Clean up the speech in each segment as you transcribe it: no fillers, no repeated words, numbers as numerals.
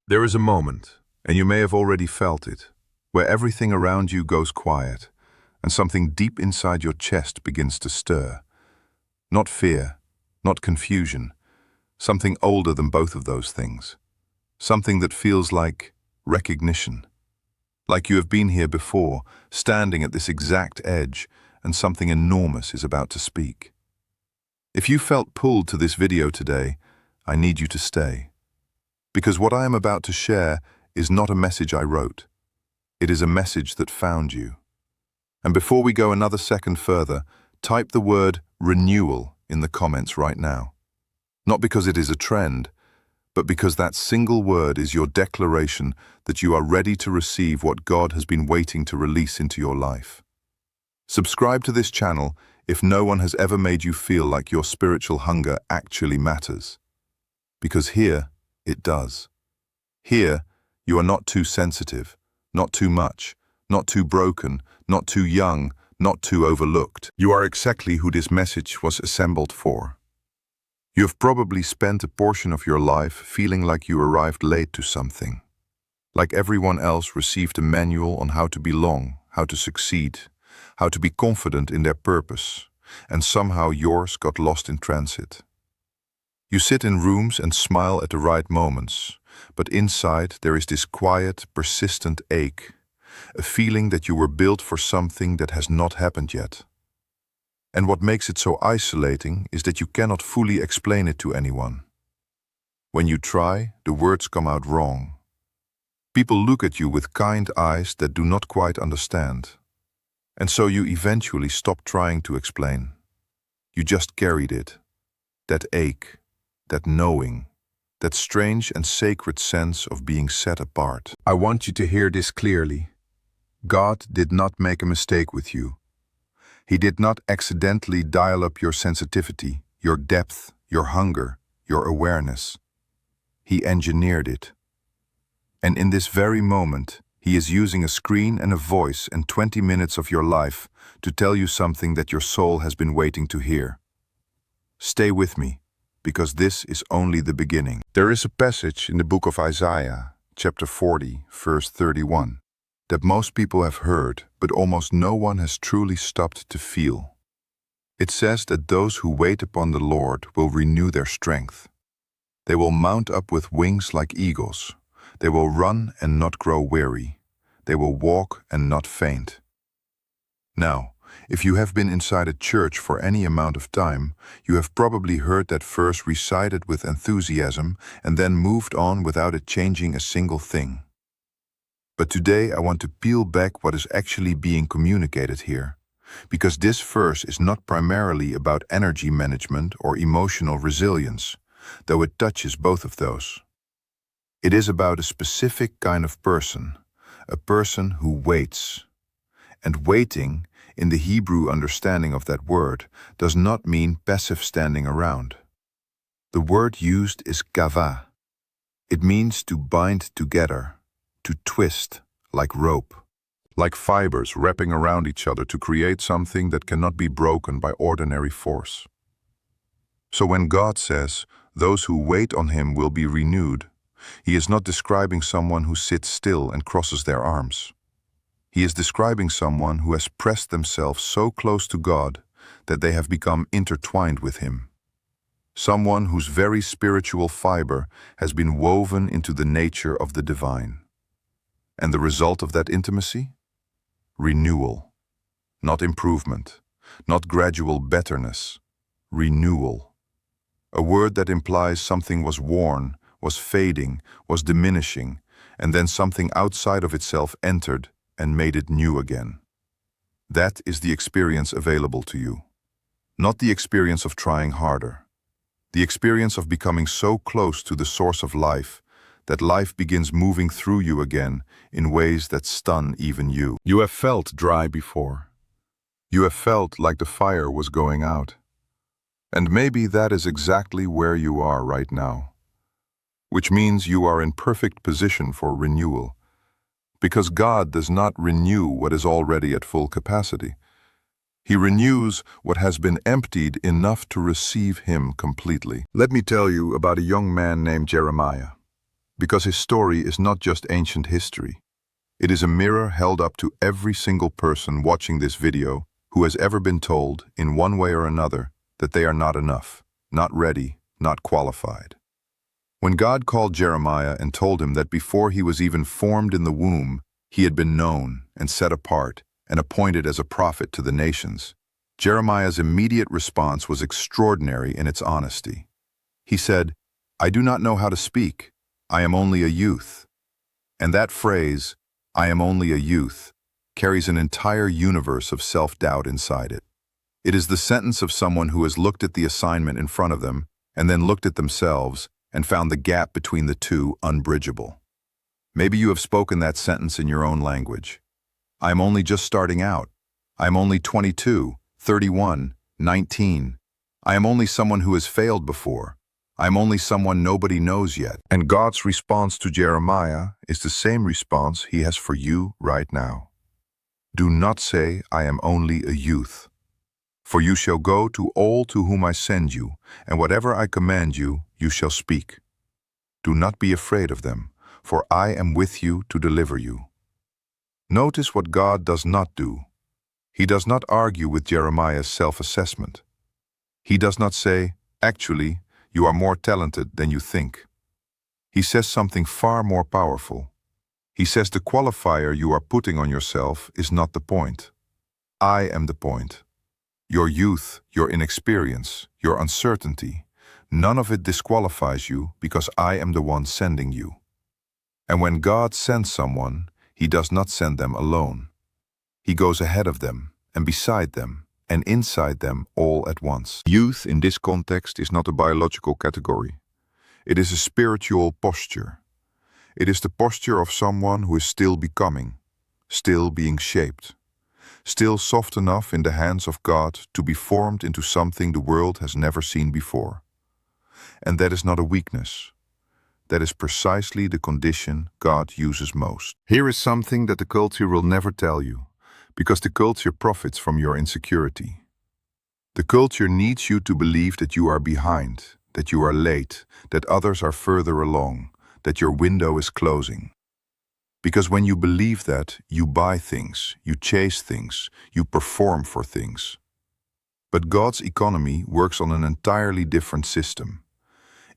There is a moment, and you may have already felt it, where everything around you goes quiet, and something deep inside your chest begins to stir. Not fear, not confusion, something older than both of those things. Something that feels like recognition. Like you have been here before, standing at this exact edge, and something enormous is about to speak. If you felt pulled to this video today, I need you to stay. Because what I am about to share is not a message I wrote. It is a message that found you. And before we go another second further, type the word renewal in the comments right now. Not because it is a trend, but because that single word is your declaration that you are ready to receive what God has been waiting to release into your life. Subscribe to this channel if no one has ever made you feel like your spiritual hunger actually matters. Because here, it does. Here, you are not too sensitive, not too much, not too broken, not too young, not too overlooked. You are exactly who this message was assembled for. You have probably spent a portion of your life feeling like you arrived late to something. Like everyone else received a manual on how to belong, how to succeed, how to be confident in their purpose, and somehow yours got lost in transit. You sit in rooms and smile at the right moments, but inside there is this quiet, persistent ache, a feeling that you were built for something that has not happened yet. And what makes it so isolating is that you cannot fully explain it to anyone. When you try, the words come out wrong. People look at you with kind eyes that do not quite understand. And so you eventually stop trying to explain. You just carried it, that ache, that knowing, that strange and sacred sense of being set apart. I want you to hear this clearly. God did not make a mistake with you. He did not accidentally dial up your sensitivity, your depth, your hunger, your awareness. He engineered it. And in this very moment, He is using a screen and a voice and 20 minutes of your life to tell you something that your soul has been waiting to hear. Stay with me, because this is only the beginning. There is a passage in the book of Isaiah, chapter 40, verse 31, that most people have heard, but almost no one has truly stopped to feel. It says that those who wait upon the Lord will renew their strength. They will mount up with wings like eagles. They will run and not grow weary. They will walk and not faint. Now, if you have been inside a church for any amount of time, you have probably heard that verse recited with enthusiasm and then moved on without it changing a single thing. But today I want to peel back what is actually being communicated here, because this verse is not primarily about energy management or emotional resilience, though it touches both of those. It is about a specific kind of person, a person who waits. And waiting, in the Hebrew understanding of that word, does not mean passive standing around. The word used is gava. It means to bind together, to twist, like rope, like fibers wrapping around each other to create something that cannot be broken by ordinary force. So when God says, "Those who wait on Him will be renewed," He is not describing someone who sits still and crosses their arms. He is describing someone who has pressed themselves so close to God that they have become intertwined with Him. Someone whose very spiritual fiber has been woven into the nature of the divine. And the result of that intimacy? Renewal. Not improvement, not gradual betterness. Renewal. A word that implies something was worn, was fading, was diminishing, and then something outside of itself entered and made it new again. That is the experience available to you. Not the experience of trying harder. The experience of becoming so close to the source of life that life begins moving through you again in ways that stun even you. You have felt dry before. You have felt like the fire was going out. And maybe that is exactly where you are right now. Which means you are in perfect position for renewal. Because God does not renew what is already at full capacity. He renews what has been emptied enough to receive Him completely. Let me tell you about a young man named Jeremiah. Because his story is not just ancient history. It is a mirror held up to every single person watching this video who has ever been told, in one way or another, that they are not enough, not ready, not qualified. When God called Jeremiah and told him that before he was even formed in the womb, he had been known and set apart and appointed as a prophet to the nations, Jeremiah's immediate response was extraordinary in its honesty. He said, "I do not know how to speak. I am only a youth." And that phrase, "I am only a youth," carries an entire universe of self-doubt inside it. It is the sentence of someone who has looked at the assignment in front of them and then looked at themselves and found the gap between the two unbridgeable. Maybe you have spoken that sentence in your own language. I am only just starting out. I am only 22, 31, 19. I am only someone who has failed before. I am only someone nobody knows yet. And God's response to Jeremiah is the same response he has for you right now. Do not say, "I am only a youth." For you shall go to all to whom I send you, and whatever I command you, you shall speak. Do not be afraid of them, for I am with you to deliver you. Notice what God does not do. He does not argue with Jeremiah's self-assessment. He does not say, "Actually, you are more talented than you think." He says something far more powerful. He says the qualifier you are putting on yourself is not the point. I am the point. Your youth, your inexperience, your uncertainty, none of it disqualifies you because I am the one sending you. And when God sends someone, he does not send them alone. He goes ahead of them, and beside them, and inside them all at once. Youth in this context is not a biological category. It is a spiritual posture. It is the posture of someone who is still becoming, still being shaped, still soft enough in the hands of God to be formed into something the world has never seen before. And that is not a weakness. That is precisely the condition God uses most. Here is something that the culture will never tell you, because the culture profits from your insecurity. The culture needs you to believe that you are behind, that you are late, that others are further along, that your window is closing. Because when you believe that, you buy things, you chase things, you perform for things. But God's economy works on an entirely different system.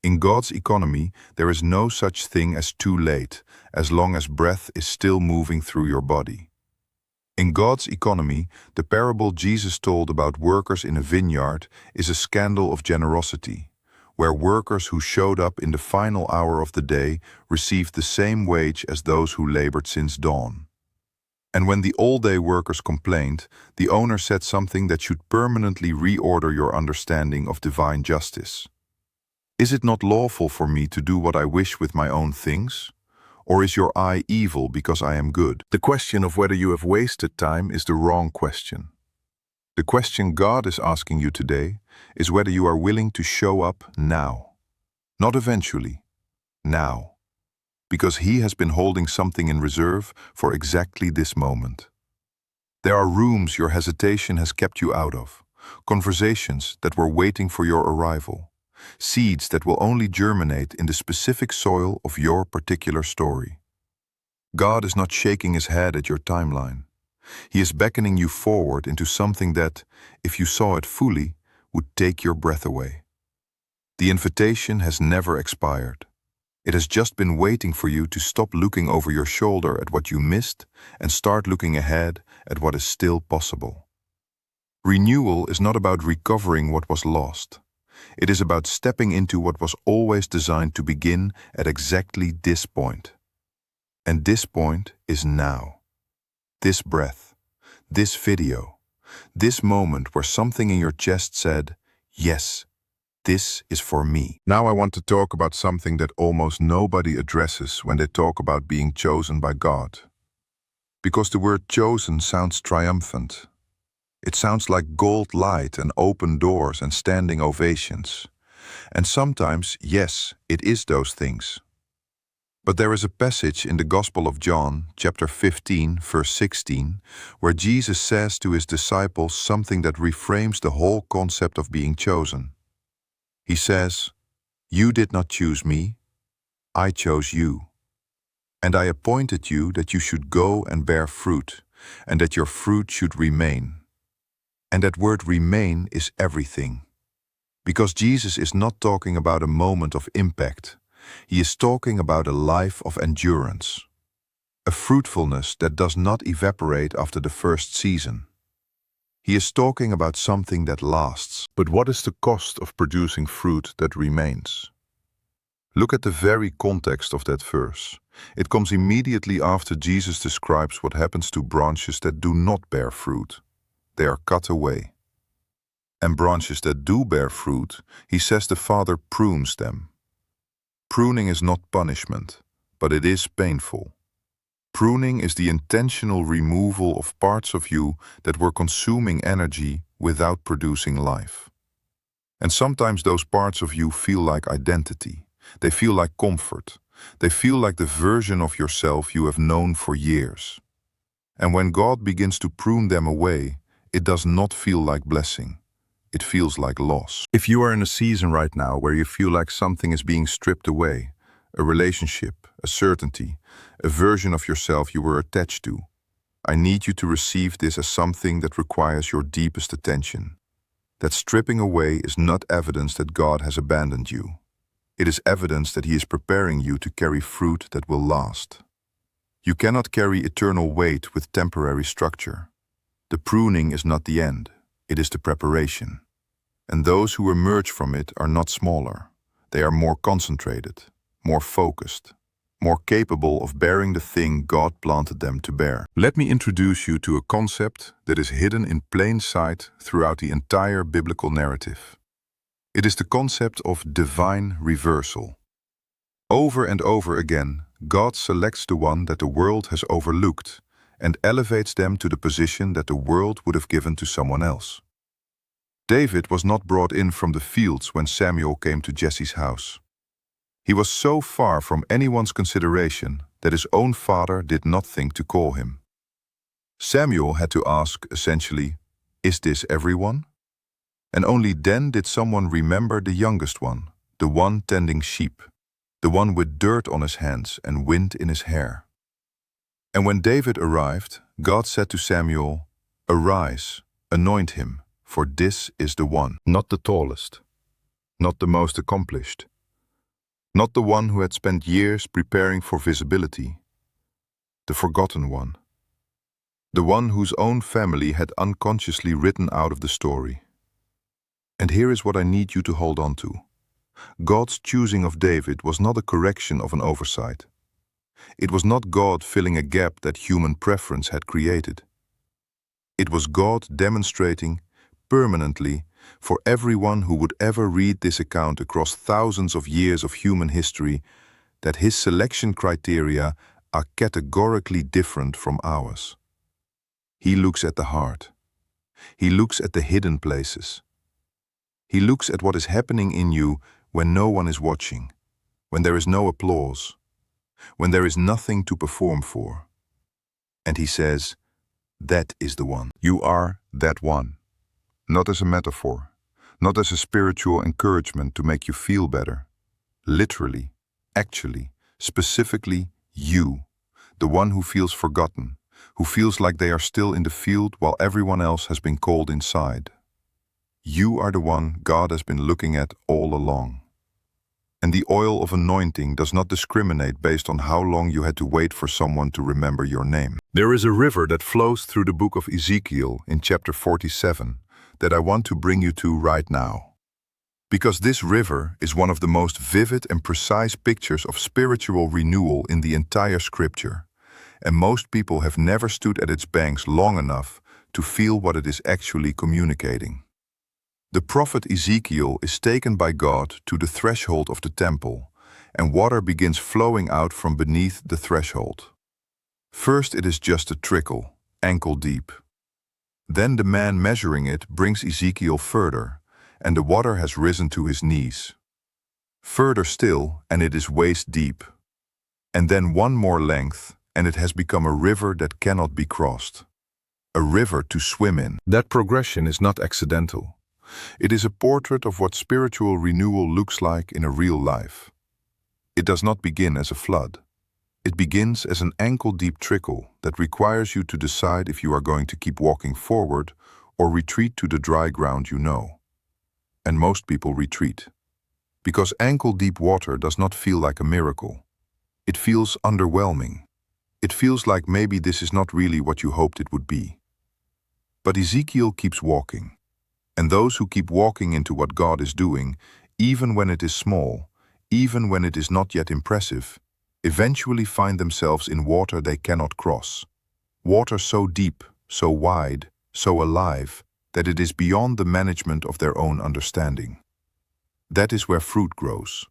In God's economy, there is no such thing as too late, as long as breath is still moving through your body. In God's economy, the parable Jesus told about workers in a vineyard is a scandal of generosity, where workers who showed up in the final hour of the day received the same wage as those who labored since dawn. And when the all-day workers complained, the owner said something that should permanently reorder your understanding of divine justice. Is it not lawful for me to do what I wish with my own things? Or is your eye evil because I am good? The question of whether you have wasted time is the wrong question. The question God is asking you today is whether you are willing to show up now. Not eventually, now. Because He has been holding something in reserve for exactly this moment. There are rooms your hesitation has kept you out of, conversations that were waiting for your arrival, seeds that will only germinate in the specific soil of your particular story. God is not shaking His head at your timeline. He is beckoning you forward into something that, if you saw it fully, would take your breath away. The invitation has never expired. It has just been waiting for you to stop looking over your shoulder at what you missed and start looking ahead at what is still possible. Renewal is not about recovering what was lost. It is about stepping into what was always designed to begin at exactly this point. And this point is now. This breath, this video, this moment where something in your chest said, "Yes, this is for me." Now I want to talk about something that almost nobody addresses when they talk about being chosen by God. Because the word chosen sounds triumphant. It sounds like gold light and open doors and standing ovations. And sometimes, yes, it is those things. But there is a passage in the Gospel of John, chapter 15, verse 16, where Jesus says to His disciples something that reframes the whole concept of being chosen. He says, "You did not choose me, I chose you. And I appointed you that you should go and bear fruit, and that your fruit should remain. And that word remain is everything. Because Jesus is not talking about a moment of impact. He is talking about a life of endurance. A fruitfulness that does not evaporate after the first season. He is talking about something that lasts. But what is the cost of producing fruit that remains? Look at the very context of that verse. It comes immediately after Jesus describes what happens to branches that do not bear fruit. They are cut away. And branches that do bear fruit, he says the Father prunes them. Pruning is not punishment, but it is painful. Pruning is the intentional removal of parts of you that were consuming energy without producing life. And sometimes those parts of you feel like identity. They feel like comfort. They feel like the version of yourself you have known for years. And when God begins to prune them away, it does not feel like blessing. It feels like loss. If you are in a season right now where you feel like something is being stripped away, a relationship, a certainty, a version of yourself you were attached to, I need you to receive this as something that requires your deepest attention. That stripping away is not evidence that God has abandoned you. It is evidence that He is preparing you to carry fruit that will last. You cannot carry eternal weight with temporary structure. The pruning is not the end, it is the preparation. And those who emerge from it are not smaller. They are more concentrated, more focused, more capable of bearing the thing God planted them to bear. Let me introduce you to a concept that is hidden in plain sight throughout the entire biblical narrative. It is the concept of divine reversal. Over and over again, God selects the one that the world has overlooked and elevates them to the position that the world would have given to someone else. David was not brought in from the fields when Samuel came to Jesse's house. He was so far from anyone's consideration that his own father did not think to call him. Samuel had to ask, essentially, "Is this everyone?" And only then did someone remember the youngest one, the one tending sheep, the one with dirt on his hands and wind in his hair. And when David arrived, God said to Samuel, "Arise, anoint him, for this is the one." Not the tallest, not the most accomplished, not the one who had spent years preparing for visibility, the forgotten one, the one whose own family had unconsciously written out of the story. And here is what I need you to hold on to. God's choosing of David was not a correction of an oversight. It was not God filling a gap that human preference had created. It was God demonstrating permanently for everyone who would ever read this account across thousands of years of human history that His selection criteria are categorically different from ours. He looks at the heart. He looks at the hidden places. He looks at what is happening in you when no one is watching, when there is no applause, when there is nothing to perform for. And He says, "That is the one." You are that one. Not as a metaphor, not as a spiritual encouragement to make you feel better. Literally, actually, specifically you, the one who feels forgotten, who feels like they are still in the field while everyone else has been called inside. You are the one God has been looking at all along. And the oil of anointing does not discriminate based on how long you had to wait for someone to remember your name. There is a river that flows through the book of Ezekiel in chapter 47 that I want to bring you to right now. Because this river is one of the most vivid and precise pictures of spiritual renewal in the entire scripture, and most people have never stood at its banks long enough to feel what it is actually communicating. The prophet Ezekiel is taken by God to the threshold of the temple, and water begins flowing out from beneath the threshold. First it is just a trickle, ankle deep. Then the man measuring it brings Ezekiel further, and the water has risen to his knees. Further still, and it is waist deep. And then one more length, and it has become a river that cannot be crossed. A river to swim in. That progression is not accidental. It is a portrait of what spiritual renewal looks like in a real life. It does not begin as a flood. It begins as an ankle-deep trickle that requires you to decide if you are going to keep walking forward or retreat to the dry ground you know. And most people retreat. Because ankle-deep water does not feel like a miracle. It feels underwhelming. It feels like maybe this is not really what you hoped it would be. But Ezekiel keeps walking. And those who keep walking into what God is doing, even when it is small, even when it is not yet impressive, eventually find themselves in water they cannot cross. Water so deep, so wide, so alive, that it is beyond the management of their own understanding. That is where fruit grows.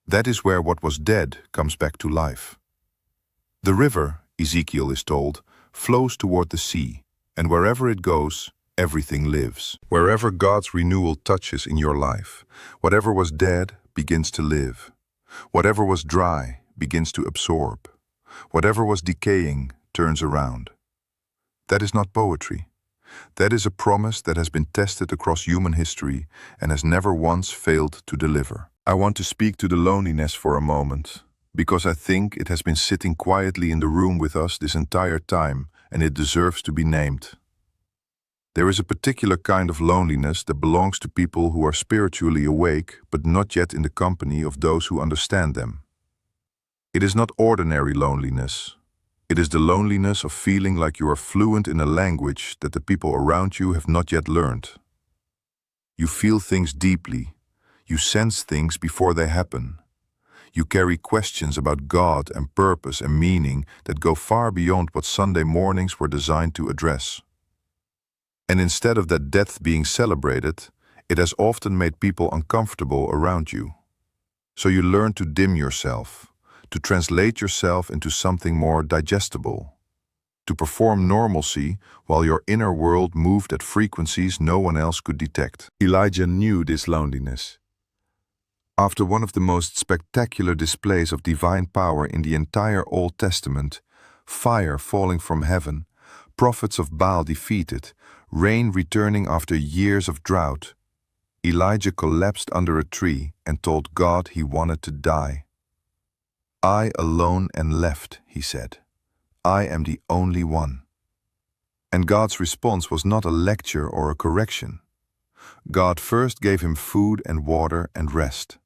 That is where what was dead comes back to life. The river, Ezekiel is told, flows toward the sea, and wherever it goes, everything lives. Wherever God's renewal touches in your life, whatever was dead begins to live. Whatever was dry begins to absorb. Whatever was decaying turns around. That is not poetry. That is a promise that has been tested across human history and has never once failed to deliver. I want to speak to the loneliness for a moment, because I think it has been sitting quietly in the room with us this entire time, and it deserves to be named. There is a particular kind of loneliness that belongs to people who are spiritually awake, but not yet in the company of those who understand them. It is not ordinary loneliness. It is the loneliness of feeling like you are fluent in a language that the people around you have not yet learned. You feel things deeply. You sense things before they happen. You carry questions about God and purpose and meaning that go far beyond what Sunday mornings were designed to address. And instead of that depth being celebrated, it has often made people uncomfortable around you. So you learn to dim yourself, to translate yourself into something more digestible, to perform normalcy while your inner world moved at frequencies no one else could detect. Elijah knew this loneliness. After one of the most spectacular displays of divine power in the entire Old Testament, fire falling from heaven, prophets of Baal defeated, rain returning after years of drought, Elijah collapsed under a tree and told God he wanted to die. "I alone am left," he said. "I am the only one." And God's response was not a lecture or a correction. God first gave him food and water and rest.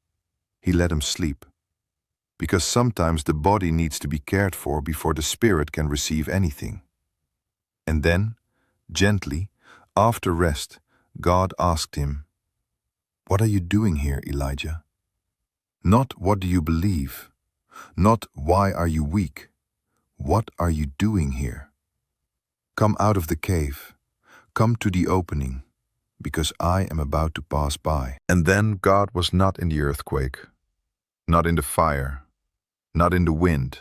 He let him sleep. Because sometimes the body needs to be cared for before the spirit can receive anything. And then, gently, after rest, God asked him, "What are you doing here, Elijah?" Not "what do you believe?" Not "why are you weak?" What are you doing here? Come out of the cave. Come to the opening, because I am about to pass by. And then God was not in the earthquake, not in the fire, not in the wind.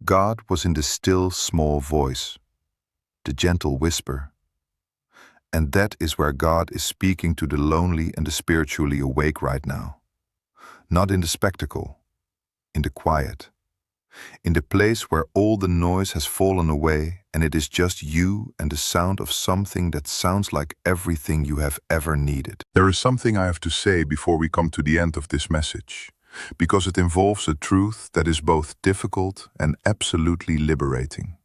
God was in the still, small voice, the gentle whisper. And that is where God is speaking to the lonely and the spiritually awake right now. Not in the spectacle, in the quiet. In the place where all the noise has fallen away and it is just you and the sound of something that sounds like everything you have ever needed. There is something I have to say before we come to the end of this message, because it involves a truth that is both difficult and absolutely liberating.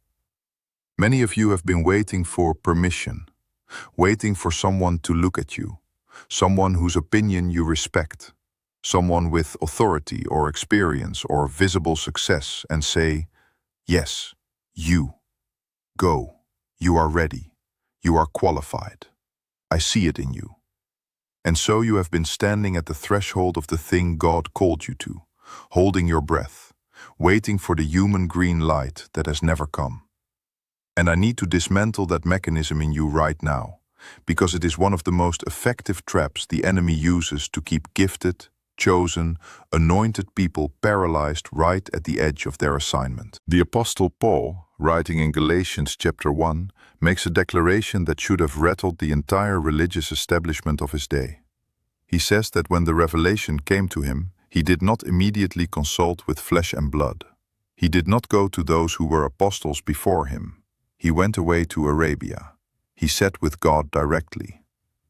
Many of you have been waiting for permission, waiting for someone to look at you, someone whose opinion you respect, someone with authority or experience or visible success, and say, "Yes, you. Go. You are ready. You are qualified. I see it in you." And so you have been standing at the threshold of the thing God called you to, holding your breath, waiting for the human green light that has never come. And I need to dismantle that mechanism in you right now, because it is one of the most effective traps the enemy uses to keep gifted, chosen, anointed people paralyzed right at the edge of their assignment. The Apostle Paul, writing in Galatians chapter 1, makes a declaration that should have rattled the entire religious establishment of his day. He says that when the revelation came to him, he did not immediately consult with flesh and blood. He did not go to those who were apostles before him. He went away to Arabia. He sat with God directly.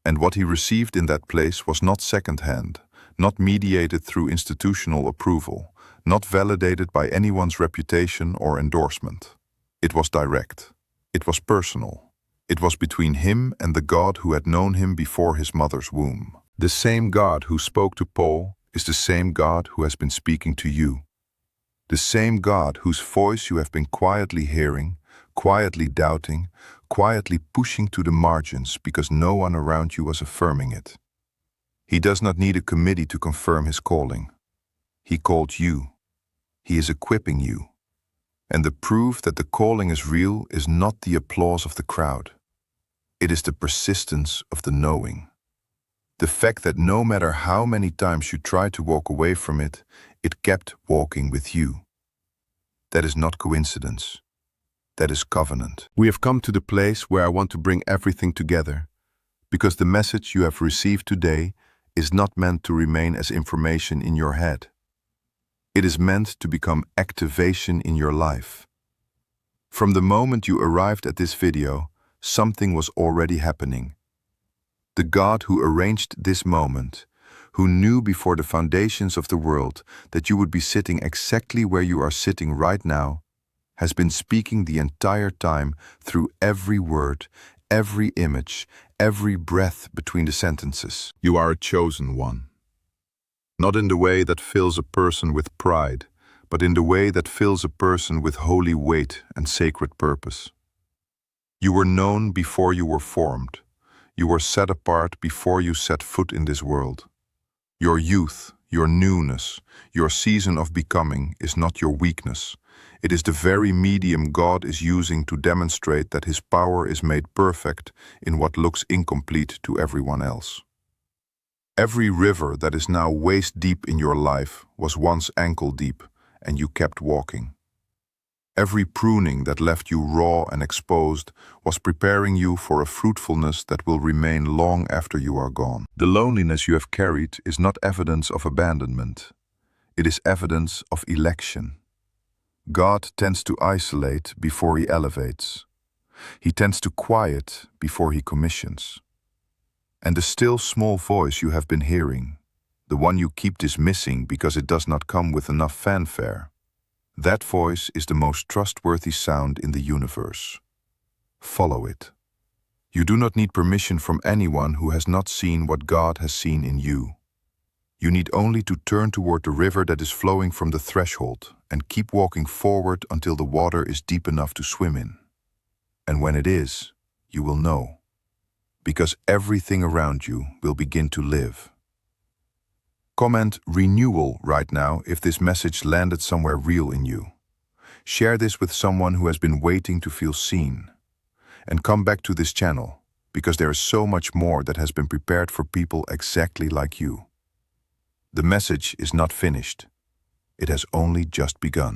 And what he received in that place was not second-hand, not mediated through institutional approval, not validated by anyone's reputation or endorsement. It was direct. It was personal. It was between him and the God who had known him before his mother's womb. The same God who spoke to Paul is the same God who has been speaking to you. The same God whose voice you have been quietly hearing, quietly doubting, quietly pushing to the margins because no one around you was affirming it. He does not need a committee to confirm his calling. He called you. He is equipping you. And the proof that the calling is real is not the applause of the crowd. It is the persistence of the knowing. The fact that no matter how many times you tried to walk away from it, it kept walking with you. That is not coincidence. That is covenant. We have come to the place where I want to bring everything together, because the message you have received today is not meant to remain as information in your head. It is meant to become activation in your life. From the moment you arrived at this video, something was already happening. The God who arranged this moment, who knew before the foundations of the world that you would be sitting exactly where you are sitting right now, has been speaking the entire time through every word, every image, every breath between the sentences. You are a chosen one. Not in the way that fills a person with pride, but in the way that fills a person with holy weight and sacred purpose. You were known before you were formed. You were set apart before you set foot in this world. Your youth, your newness, your season of becoming is not your weakness. It is the very medium God is using to demonstrate that His power is made perfect in what looks incomplete to everyone else. Every river that is now waist deep in your life was once ankle deep, and you kept walking. Every pruning that left you raw and exposed was preparing you for a fruitfulness that will remain long after you are gone. The loneliness you have carried is not evidence of abandonment. It is evidence of election. God tends to isolate before He elevates. He tends to quiet before He commissions. And the still small voice you have been hearing, the one you keep dismissing because it does not come with enough fanfare, that voice is the most trustworthy sound in the universe. Follow it. You do not need permission from anyone who has not seen what God has seen in you. You need only to turn toward the river that is flowing from the threshold and keep walking forward until the water is deep enough to swim in. And when it is, you will know. Because everything around you will begin to live. Comment renewal right now if this message landed somewhere real in you. Share this with someone who has been waiting to feel seen. And come back to this channel, because there is so much more that has been prepared for people exactly like you. The message is not finished. It has only just begun.